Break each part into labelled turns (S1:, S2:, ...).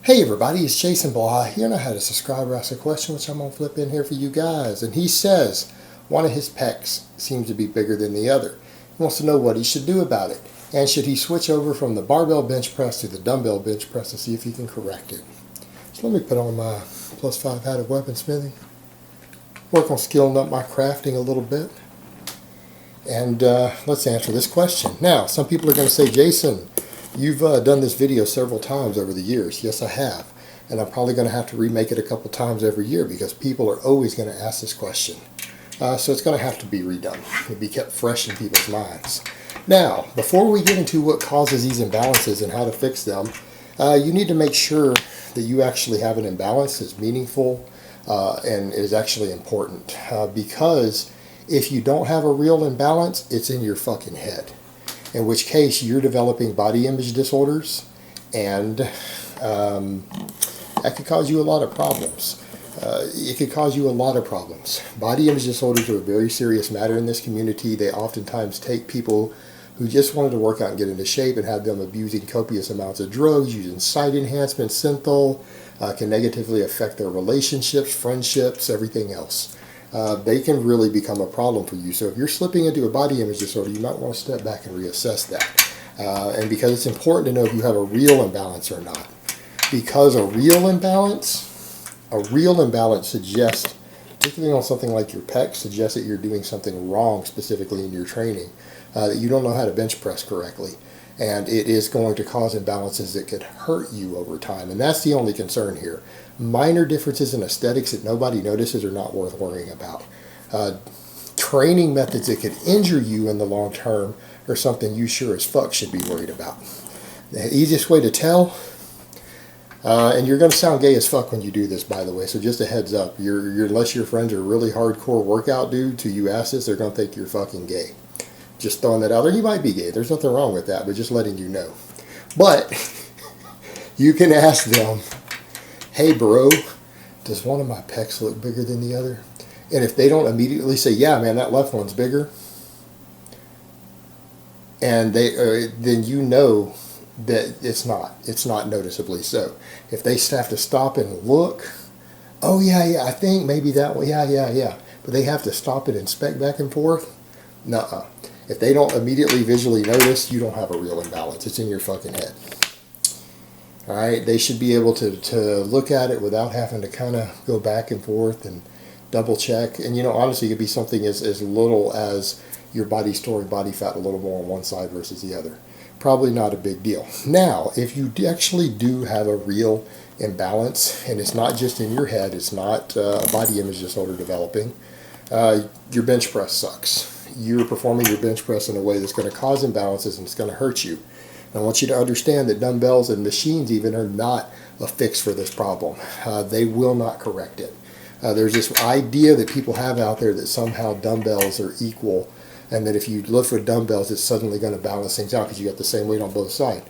S1: Hey everybody, it's Jason Blah here, and I had a subscriber ask a question which I'm going to flip in here for you guys. And he says one of his pecs seems to be bigger than the other. He wants to know what he should do about it. And should he switch over from the barbell bench press to the dumbbell bench press to see if he can correct it. So let me put on my +5 hat of weaponsmithing, work on skilling up my crafting a little bit, and let's answer this question. Now, some people are going to say, Jason, you've done this video several times over the years. Yes, I have. And I'm probably going to have to remake it a couple times every year because people are always going to ask this question. So it's going to have to be redone. It'll be kept fresh in people's minds. Now, before we get into what causes these imbalances and how to fix them, you need to make sure that you actually have an imbalance that's meaningful and is actually important. Because if you don't have a real imbalance, it's in your fucking head. In which case you're developing body image disorders, and that could cause you a lot of problems. It could cause you a lot of problems. Body image disorders are a very serious matter in this community. They oftentimes take people who just wanted to work out and get into shape and have them abusing copious amounts of drugs, using site enhancement, synthol, can negatively affect their relationships, friendships, everything else. They can really become a problem for you. So if you're slipping into a body image disorder, you might want to step back and reassess that. And because it's important to know if you have a real imbalance or not. Because a real imbalance suggests, particularly on something like your pecs, suggests that you're doing something wrong specifically in your training, that you don't know how to bench press correctly. And it is going to cause imbalances that could hurt you over time. And that's the only concern here. Minor differences in aesthetics that nobody notices are not worth worrying about. Training methods that could injure you in the long term are something you sure as fuck should be worried about. The easiest way to tell, and you're going to sound gay as fuck when you do this, by the way, so just a heads up. Unless your friends are really hardcore workout dudes who you ask this, they're going to think you're fucking gay. Just throwing that out there. You might be gay. There's nothing wrong with that, but just letting you know. But you can ask them, hey bro, does one of my pecs look bigger than the other? And if they don't immediately say, yeah man, that left one's bigger, and then you know that it's not noticeably so. If they have to stop and look, oh yeah, I think maybe that one, yeah, but they have to stop and inspect back and forth, nuh-uh. If they don't immediately visually notice, you don't have a real imbalance. It's in your fucking head. All right, they should be able to look at it without having to kind of go back and forth and double check. And honestly, it could be something as little as your body storing body fat a little more on one side versus the other. Probably not a big deal. Now, if you actually do have a real imbalance, and it's not just in your head, it's not a body image disorder developing, your bench press sucks. You're performing your bench press in a way that's going to cause imbalances and it's going to hurt you. I want you to understand that dumbbells and machines even are not a fix for this problem. They will not correct it. There's this idea that people have out there that somehow dumbbells are equal, and that if you lift with dumbbells, it's suddenly going to balance things out because you got the same weight on both sides.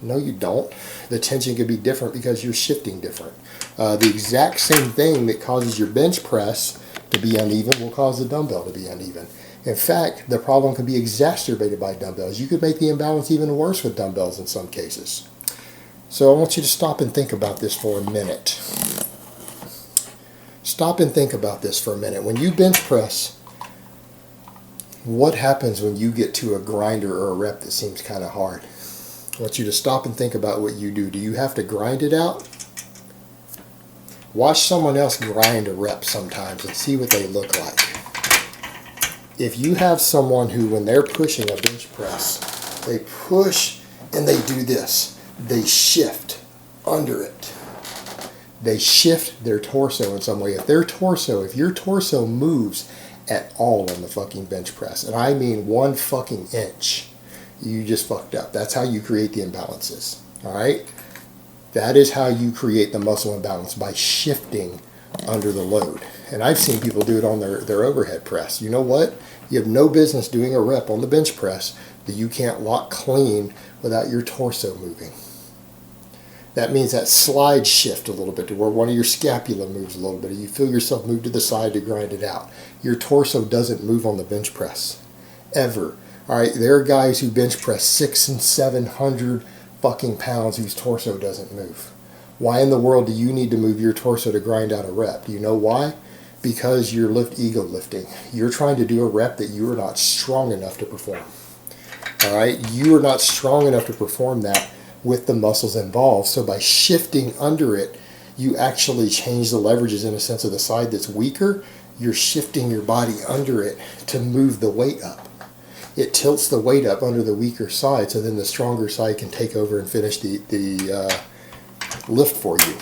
S1: No, you don't. The tension can be different because you're shifting different. The exact same thing that causes your bench press to be uneven will cause the dumbbell to be uneven. In fact, the problem can be exacerbated by dumbbells. You could make the imbalance even worse with dumbbells in some cases. So I want you to stop and think about this for a minute. Stop and think about this for a minute. When you bench press, what happens when you get to a grinder or a rep that seems kind of hard? I want you to stop and think about what you do. Do you have to grind it out? Watch someone else grind a rep sometimes and see what they look like. If you have someone who, when they're pushing a bench press, they push and they do this. They shift under it. They shift their torso in some way. If your torso moves at all on the fucking bench press, and I mean 1 fucking inch, you just fucked up. That's how you create the imbalances. All right? That is how you create the muscle imbalance, by shifting under the load. And I've seen people do it on their overhead press. You know what? You have no business doing a rep on the bench press that you can't lock clean without your torso moving. That means that slide shift a little bit to where one of your scapula moves a little bit. You feel yourself move to the side to grind it out. Your torso doesn't move on the bench press. Ever. All right, there are guys who bench press 600 and 700 fucking pounds whose torso doesn't move. Why in the world do you need to move your torso to grind out a rep? Do you know why? Because you're ego lifting. You're trying to do a rep that you are not strong enough to perform. All right? You are not strong enough to perform that with the muscles involved. So by shifting under it, you actually change the leverages in a sense of the side that's weaker. You're shifting your body under it to move the weight up. It tilts the weight up under the weaker side, so then the stronger side can take over and finish the lift for you.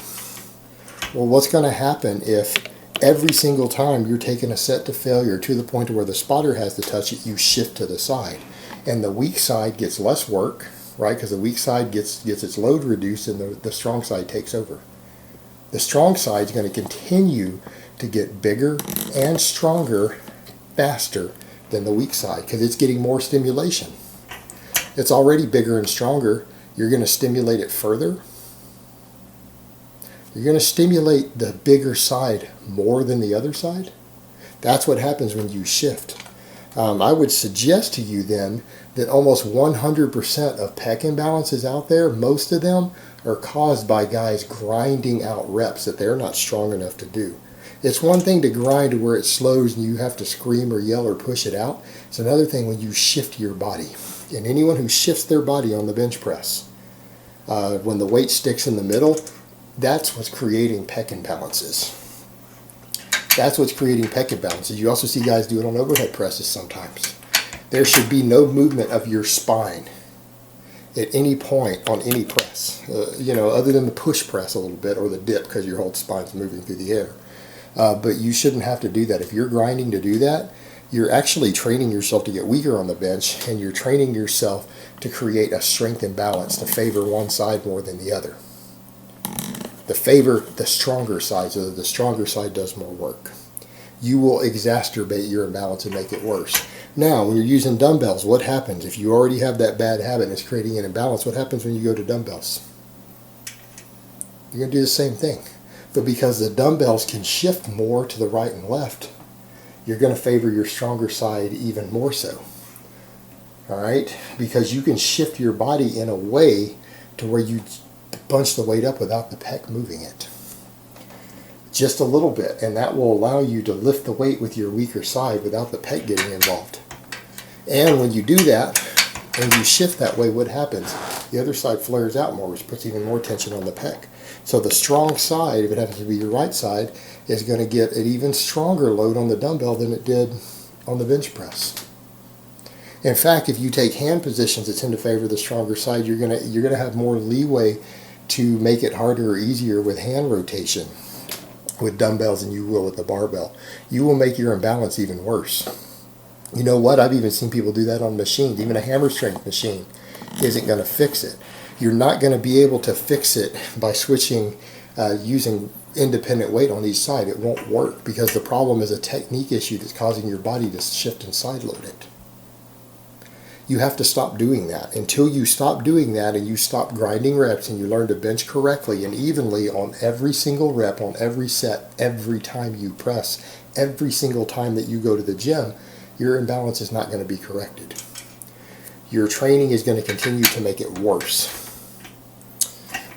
S1: Well, what's going to happen if every single time you're taking a set to failure to the point where the spotter has to touch it, you shift to the side, and the weak side gets less work, right? Because the weak side gets its load reduced, and the strong side takes over. The strong side is going to continue to get bigger and stronger faster than the weak side because it's getting more stimulation. It's already bigger and stronger. You're going to stimulate it further. You're going to stimulate the bigger side more than the other side. That's what happens when you shift. I would suggest to you then that almost 100% of pec imbalances out there, most of them are caused by guys grinding out reps that they're not strong enough to do. It's one thing to grind to where it slows and you have to scream or yell or push it out. It's another thing when you shift your body. And anyone who shifts their body on the bench press, when the weight sticks in the middle, that's what's creating pec imbalances. That's what's creating pec imbalances. You also see guys do it on overhead presses sometimes. There should be no movement of your spine at any point on any press, other than the push press a little bit or the dip because your whole spine's moving through the air. But you shouldn't have to do that. If you're grinding to do that, you're actually training yourself to get weaker on the bench, and you're training yourself to create a strength imbalance to favor one side more than the other. Favor the stronger side, so that the stronger side does more work. You will exacerbate your imbalance and make it worse. Now, when you're using dumbbells, what happens? If you already have that bad habit and it's creating an imbalance, what happens when you go to dumbbells? You're going to do the same thing. But because the dumbbells can shift more to the right and left, you're going to favor your stronger side even more so. All right? Because you can shift your body in a way to where you bunch the weight up without the pec moving it. Just a little bit, and that will allow you to lift the weight with your weaker side without the pec getting involved. And when you do that, and you shift that way, what happens? The other side flares out more, which puts even more tension on the pec. So the strong side, if it happens to be your right side, is going to get an even stronger load on the dumbbell than it did on the bench press. In fact, if you take hand positions that tend to favor the stronger side, you're going to have more leeway to make it harder or easier with hand rotation with dumbbells than you will with the barbell. You will make your imbalance even worse. You know what? I've even seen people do that on machines. Even a hammer strength machine isn't going to fix it. You're not going to be able to fix it by switching, using independent weight on each side. It won't work because the problem is a technique issue that's causing your body to shift and side load it. You have to stop doing that. Until you stop doing that and you stop grinding reps and you learn to bench correctly and evenly on every single rep, on every set, every time you press, every single time that you go to the gym, your imbalance is not going to be corrected. Your training is going to continue to make it worse.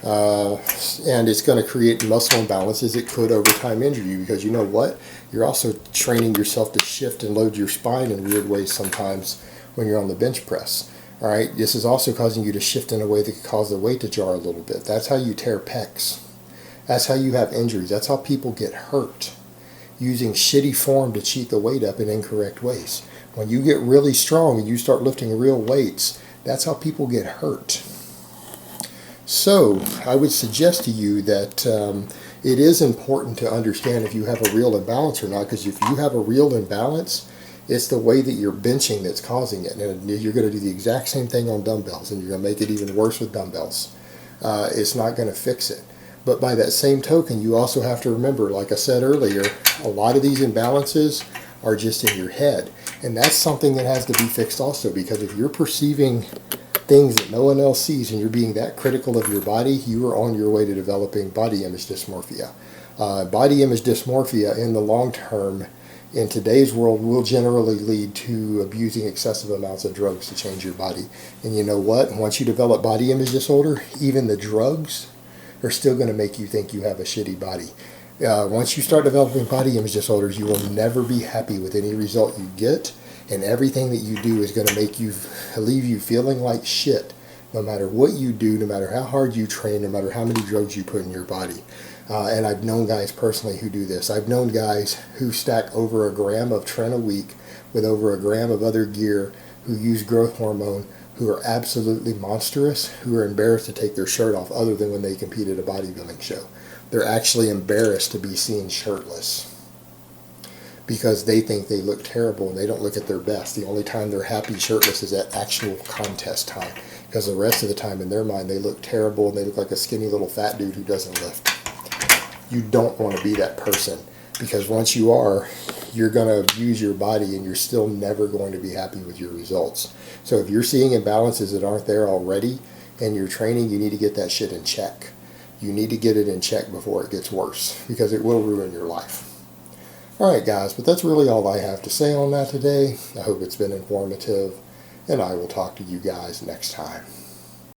S1: And it's going to create muscle imbalances. It could over time injure you because you know what? You're also training yourself to shift and load your spine in weird ways sometimes when you're on the bench press. All right, this is also causing you to shift in a way that could cause the weight to jar a little bit. That's how you tear pecs. That's how you have injuries. That's how people get hurt, using shitty form to cheat the weight up in incorrect ways. When you get really strong and you start lifting real weights, that's how people get hurt. So I would suggest to you that it is important to understand if you have a real imbalance or not, because if you have a real imbalance, it's the way that you're benching that's causing it. And you're going to do the exact same thing on dumbbells, and you're going to make it even worse with dumbbells. It's not going to fix it. But by that same token, you also have to remember, like I said earlier, a lot of these imbalances are just in your head. And that's something that has to be fixed also, because if you're perceiving things that no one else sees and you're being that critical of your body, you are on your way to developing body image dysmorphia. Body image dysmorphia in the long term in today's world will generally lead to abusing excessive amounts of drugs to change your body. And you know what? Once you develop body image disorder, even the drugs are still going to make you think you have a shitty body. Once you start developing body image disorders, you will never be happy with any result you get, and everything that you do is going to leave you feeling like shit, no matter what you do, no matter how hard you train, no matter how many drugs you put in your body. And I've known guys personally who do this. I've known guys who stack over a gram of Tren a week with over a gram of other gear, who use growth hormone, who are absolutely monstrous, who are embarrassed to take their shirt off other than when they compete at a bodybuilding show. They're actually embarrassed to be seen shirtless because they think they look terrible and they don't look at their best. The only time they're happy shirtless is at actual contest time, because the rest of the time in their mind they look terrible and they look like a skinny little fat dude who doesn't lift. You don't want to be that person, because once you are, you're going to abuse your body and you're still never going to be happy with your results. So if you're seeing imbalances that aren't there already and you're training, you need to get that shit in check. You need to get it in check before it gets worse, because it will ruin your life. Alright guys, but that's really all I have to say on that today. I hope it's been informative, and I will talk to you guys next time.